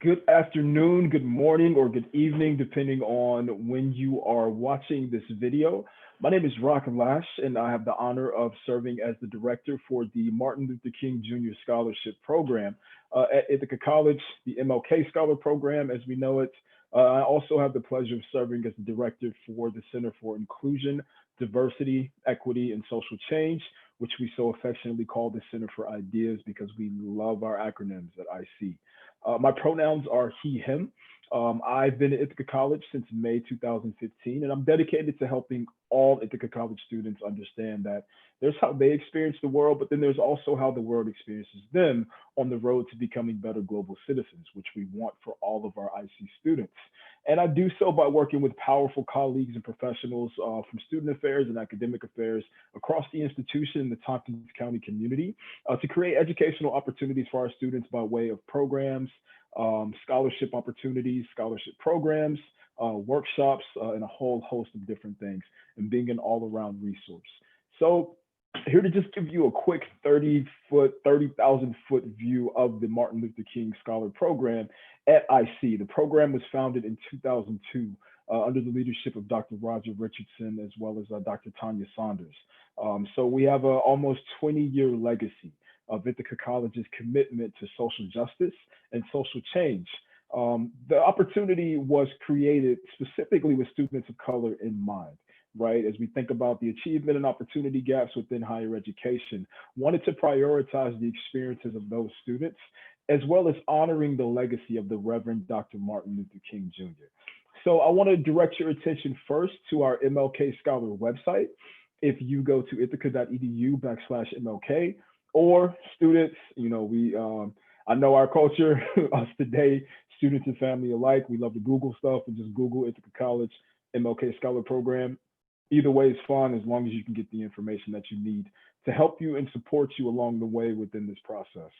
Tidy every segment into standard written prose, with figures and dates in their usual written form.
Good afternoon, good morning, or good evening, depending on when you are watching this video. My name is Rock Lash, and I have the honor of serving as the director for the Martin Luther King Jr. Scholarship Program at Ithaca College, the MLK Scholar Program, as we know it. I also have the pleasure of serving as the director for the Center for Inclusion, Diversity, Equity, and Social Change, which we so affectionately call the Center for Ideas because we love our acronyms at IC. My pronouns are he, him. I've been at Ithaca College since May 2015, and I'm dedicated to helping all Ithaca College students understand that there's how they experience the world, but then there's also how the world experiences them on the road to becoming better global citizens, which we want for all of our IC students. And I do so by working with powerful colleagues and professionals from student affairs and academic affairs across the institution and the Tompkins County community to create educational opportunities for our students by way of programs, scholarship opportunities, scholarship programs, workshops, and a whole host of different things, and being an all-around resource. So here to just give you a quick 30,000 foot view of the Martin Luther King Scholar Program at IC. The program was founded in 2002 under the leadership of Dr. Roger Richardson, as well as Dr. Tanya Saunders. So we have a almost 20-year legacy of Ithaca College's commitment to social justice and social change. The opportunity was created specifically with students of color in mind, right? As we think about the achievement and opportunity gaps within higher education, wanted to prioritize the experiences of those students, as well as honoring the legacy of the Reverend Dr. Martin Luther King Jr. So I want to direct your attention first to our MLK Scholar website. If you go to ithaca.edu/MLK, or students, I know our culture, us today, students and family alike, we love to Google stuff and just Google Ithaca College MLK Scholar Program. Either way is fine as long as you can get the information that you need to help you and support you along the way within this process.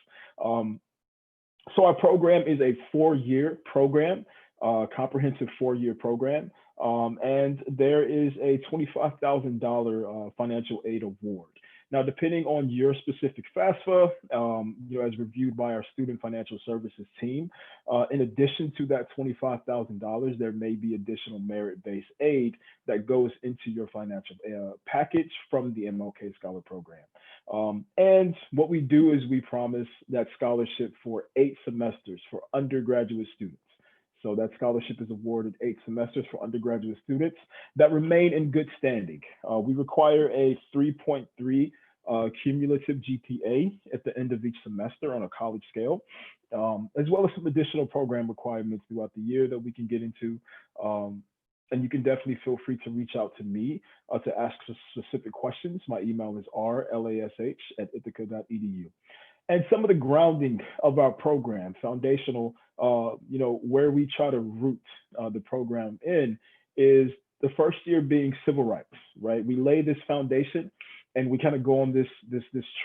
So our program is a 4-year program, comprehensive 4-year program, and there is a $25,000 financial aid award. Now, depending on your specific FAFSA, as reviewed by our Student Financial Services team, in addition to that $25,000, there may be additional merit-based aid that goes into your financial package from the MLK Scholar Program. And what we do is we promise that scholarship for 8 semesters for undergraduate students. So that scholarship is awarded 8 semesters for undergraduate students that remain in good standing. We require a 3.3 cumulative GPA at the end of each semester on a college scale, as well as some additional program requirements throughout the year that we can get into. And you can definitely feel free to reach out to me to ask specific questions. My email is rlash@ithaca.edu. And some of the grounding of our program, foundational, where we try to root the program in is the first year being civil rights, right? We lay this foundation and we kind of go on this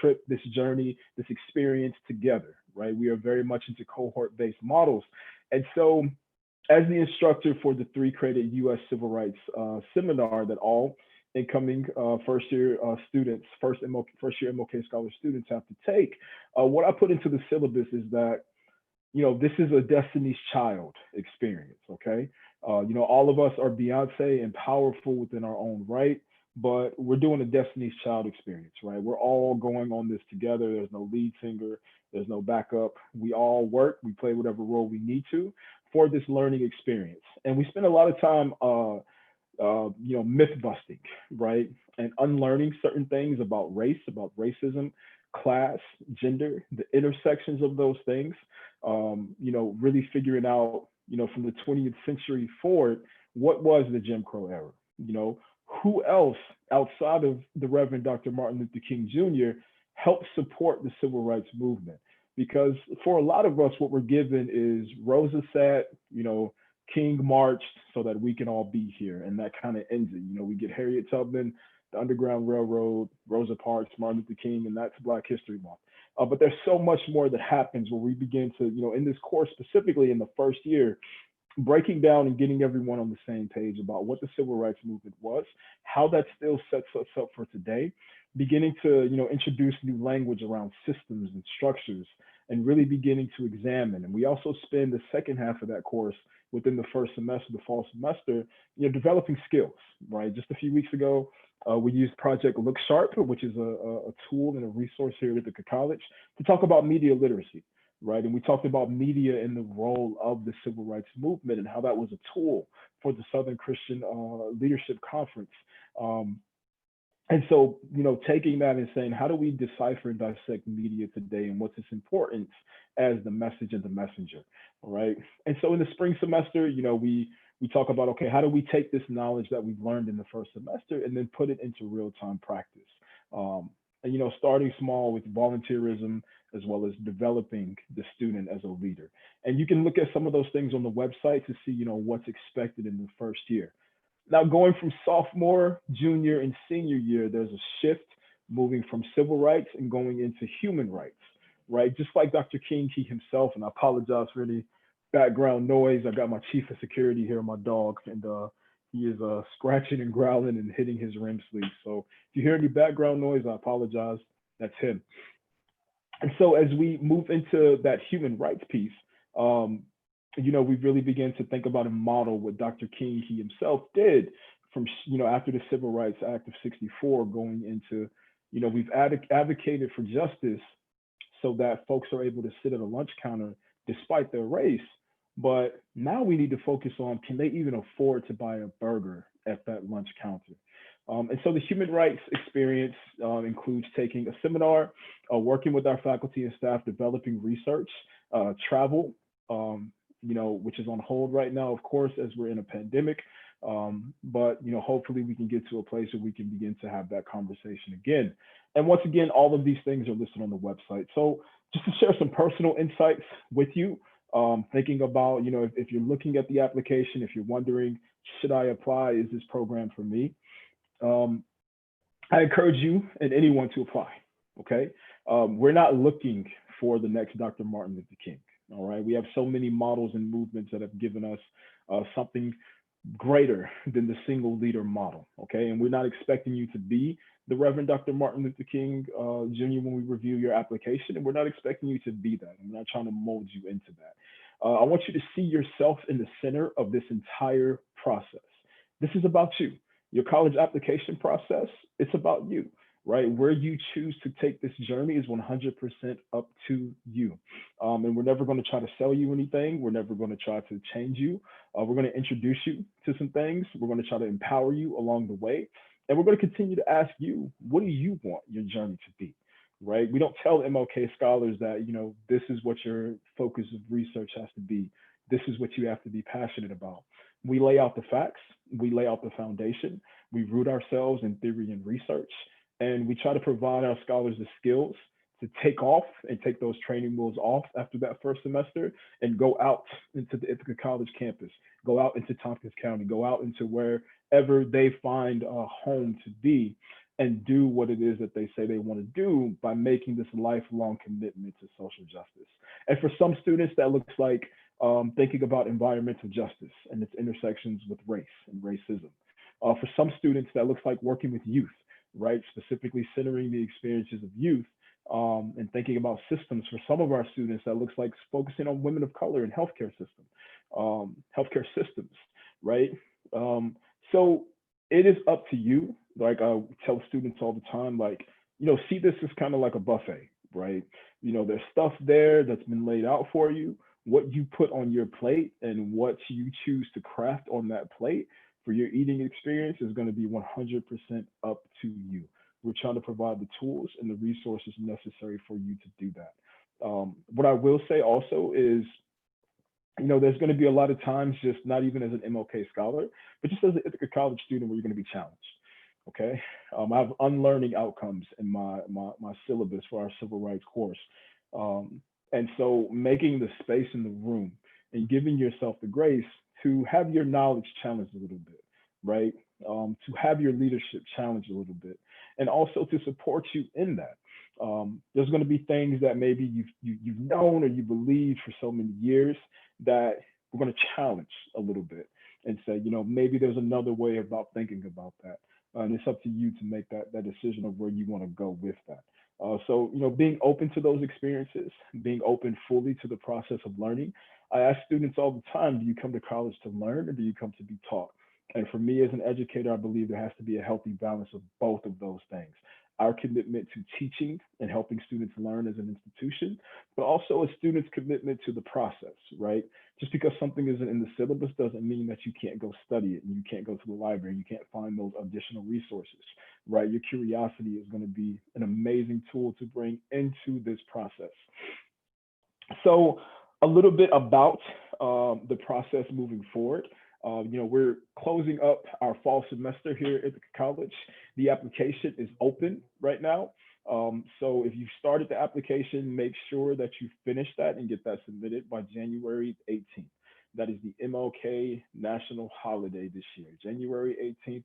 trip, this journey, this experience together, right? We are very much into cohort-based models. And so as the instructor for the 3-credit US Civil Rights seminar that all incoming first-year students, first-year MLK Scholar students have to take, what I put into the syllabus is that, this is a Destiny's Child experience, okay? All of us are Beyonce and powerful within our own right, but we're doing a Destiny's Child experience, right? We're all going on this together. There's no lead singer, there's no backup. We all work, we play whatever role we need to for this learning experience. And we spend a lot of time myth busting, right? And unlearning certain things about race, about racism, class, gender, the intersections of those things, really figuring out, from the 20th century forward, what was the Jim Crow era? Who else outside of the Reverend Dr. Martin Luther King Jr. helped support the civil rights movement? Because for a lot of us, what we're given is Rosa sat, King marched so that we can all be here, and that kind of ends it. We get Harriet Tubman, the Underground Railroad, Rosa Parks, Martin Luther King, and that's Black History Month. But there's so much more that happens where we begin to, in this course, specifically in the first year, breaking down and getting everyone on the same page about what the civil rights movement was, how that still sets us up for today, beginning to, introduce new language around systems and structures, and really beginning to examine. And we also spend the second half of that course within the first semester, the fall semester, developing skills, right? Just a few weeks ago, we used Project Look Sharp, which is a tool and a resource here at Ithaca College, to talk about media literacy, right? And we talked about media and the role of the civil rights movement and how that was a tool for the Southern Christian Leadership Conference. Um, and so, taking that and saying, how do we decipher and dissect media today, and what's its importance as the message and the messenger, all right? And so, in the spring semester, we talk about, okay, how do we take this knowledge that we've learned in the first semester and then put it into real time practice? Um, and starting small with volunteerism as well as developing the student as a leader. And you can look at some of those things on the website to see, what's expected in the first year. Now, going from sophomore, junior, and senior year, there's a shift moving from civil rights and going into human rights, right? Just like Dr. King, he himself, and I apologize for any background noise. I got my chief of security here, my dog, and he is scratching and growling and hitting his REM sleep. So if you hear any background noise, I apologize. That's him. And so as we move into that human rights piece, um, we really began to think about and model what Dr. King he himself did from after the Civil Rights Act of '64, going into we've advocated for justice so that folks are able to sit at a lunch counter despite their race. But now we need to focus on, can they even afford to buy a burger at that lunch counter? And so the human rights experience includes taking a seminar, working with our faculty and staff, developing research, travel, which is on hold right now, of course, as we're in a pandemic. But hopefully we can get to a place where we can begin to have that conversation again. And once again, all of these things are listed on the website. So just to share some personal insights with you, thinking about, if you're looking at the application, if you're wondering, should I apply? Is this program for me? Um, I encourage you and anyone to apply. Okay. We're not looking for the next Dr. Martin Luther King. All right. We have so many models and movements that have given us something greater than the single leader model. Okay. And we're not expecting you to be the Reverend Dr. Martin Luther King Jr. when we review your application. And we're not expecting you to be that. We're not trying to mold you into that. I want you to see yourself in the center of this entire process. This is about you. Your college application process, it's about you, right? Where you choose to take this journey is 100% up to you. And we're never going to try to sell you anything. We're never going to try to change you. We're going to introduce you to some things. We're going to try to empower you along the way. And we're going to continue to ask you, what do you want your journey to be? Right? We don't tell MLK scholars that, this is what your focus of research has to be. This is what you have to be passionate about. We lay out the facts, we lay out the foundation, we root ourselves in theory and research, and we try to provide our scholars the skills to take off and take those training wheels off after that first semester and go out into the Ithaca College campus, go out into Tompkins County, go out into wherever they find a home to be, and do what it is that they say they want to do by making this lifelong commitment to social justice. And for some students, that looks like thinking about environmental justice and its intersections with race and racism. For some students, that looks like working with youth, right? Specifically centering the experiences of youth and thinking about systems. For some of our students, that looks like focusing on women of color in healthcare systems, right? So it is up to you. Like I tell students all the time, like, see this as kind of like a buffet, right? There's stuff there that's been laid out for you. What you put on your plate and what you choose to craft on that plate for your eating experience is going to be 100% up to you. We're trying to provide the tools and the resources necessary for you to do that. What I will say also is, there's going to be a lot of times, just not even as an MLK scholar, but just as an Ithaca College student, where you're going to be challenged. Okay, I have unlearning outcomes in my syllabus for our civil rights course, and so making the space in the room and giving yourself the grace to have your knowledge challenged a little bit, right? To have your leadership challenged a little bit, and also to support you in that. There's going to be things that maybe you've known or you believed for so many years that we're going to challenge a little bit and say, maybe there's another way about thinking about that. and it's up to you to make that decision of where you want to go with that. So, being open to those experiences, being open fully to the process of learning. I ask students all the time, do you come to college to learn or do you come to be taught? And for me as an educator, I believe there has to be a healthy balance of both of those things. Our commitment to teaching and helping students learn as an institution, but also a student's commitment to the process, right? Just because something isn't in the syllabus doesn't mean that you can't go study it and you can't go to the library, you can't find those additional resources, right? Your curiosity is going to be an amazing tool to bring into this process. So, a little bit about the process moving forward. We're closing up our fall semester here at the college. The application is open right now. So if you started the application, make sure that you finish that and get that submitted by January 18th. That is the MLK national holiday this year, January 18th,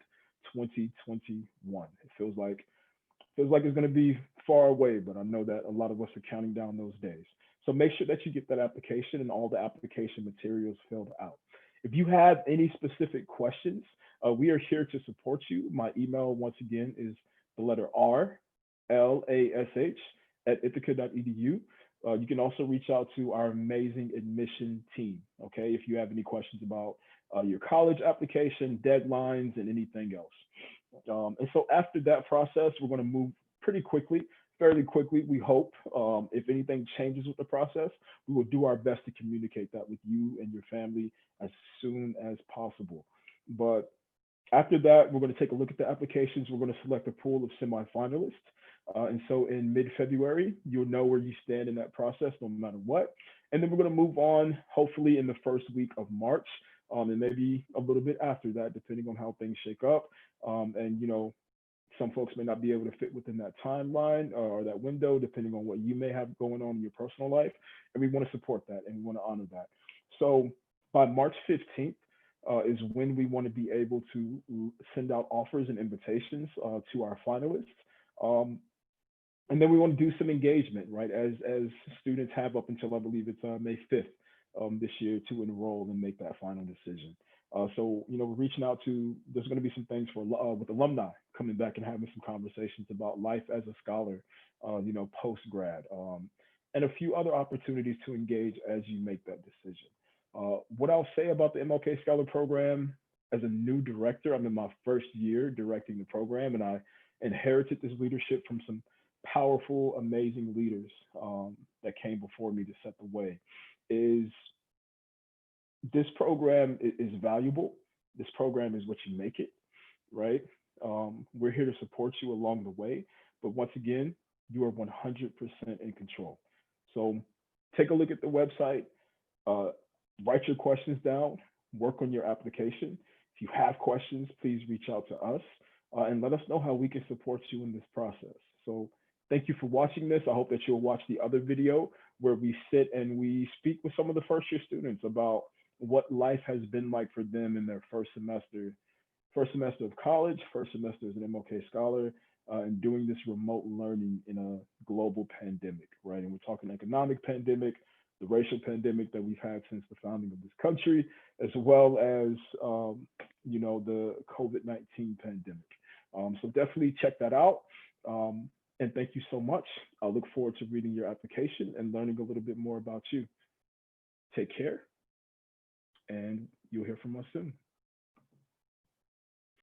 2021. It feels like it's going to be far away, but I know that a lot of us are counting down those days. So make sure that you get that application and all the application materials filled out. If you have any specific questions, we are here to support you. My email, once again, is the letter R, LASH at ithaca.edu. You can also reach out to our amazing admission team, okay, if you have any questions about your college application, deadlines, and anything else. And so after that process, we're going to move pretty quickly, fairly quickly, we hope. If anything changes with the process, we will do our best to communicate that with you and your family as soon as possible. But after that, we're going to take a look at the applications. We're going to select a pool of semifinalists. And so in mid-February, you'll know where you stand in that process, no matter what. And then we're going to move on, hopefully in the first week of March, and maybe a little bit after that, depending on how things shake up. And some folks may not be able to fit within that timeline or that window, depending on what you may have going on in your personal life. And we want to support that and we want to honor that. So by March 15th is when we want to be able to send out offers and invitations to our finalists. And then we want to do some engagement, right? As students have up until I believe it's May 5th this year to enroll and make that final decision. So we're reaching out to. There's going to be some things for with alumni coming back and having some conversations about life as a scholar, post grad, and a few other opportunities to engage as you make that decision. What I'll say about the MLK Scholar Program as a new director, I'm in my first year directing the program, and I inherited this leadership from some powerful, amazing leaders that came before me to set the way. Is this program is valuable. This program is what you make it, right? We're here to support you along the way. But once again, you are 100% in control. So take a look at the website, write your questions down, work on your application. If you have questions, please reach out to us and let us know how we can support you in this process. So thank you for watching this. I hope that you'll watch the other video where we sit and we speak with some of the first year students about what life has been like for them in their first semester of college, first semester as an MLK scholar, and doing this remote learning in a global pandemic, right? And we're talking economic pandemic, the racial pandemic that we've had since the founding of this country, as well as the COVID-19 pandemic. So definitely check that out. And thank you so much. I look forward to reading your application and learning a little bit more about you. Take care, and you'll hear from us soon.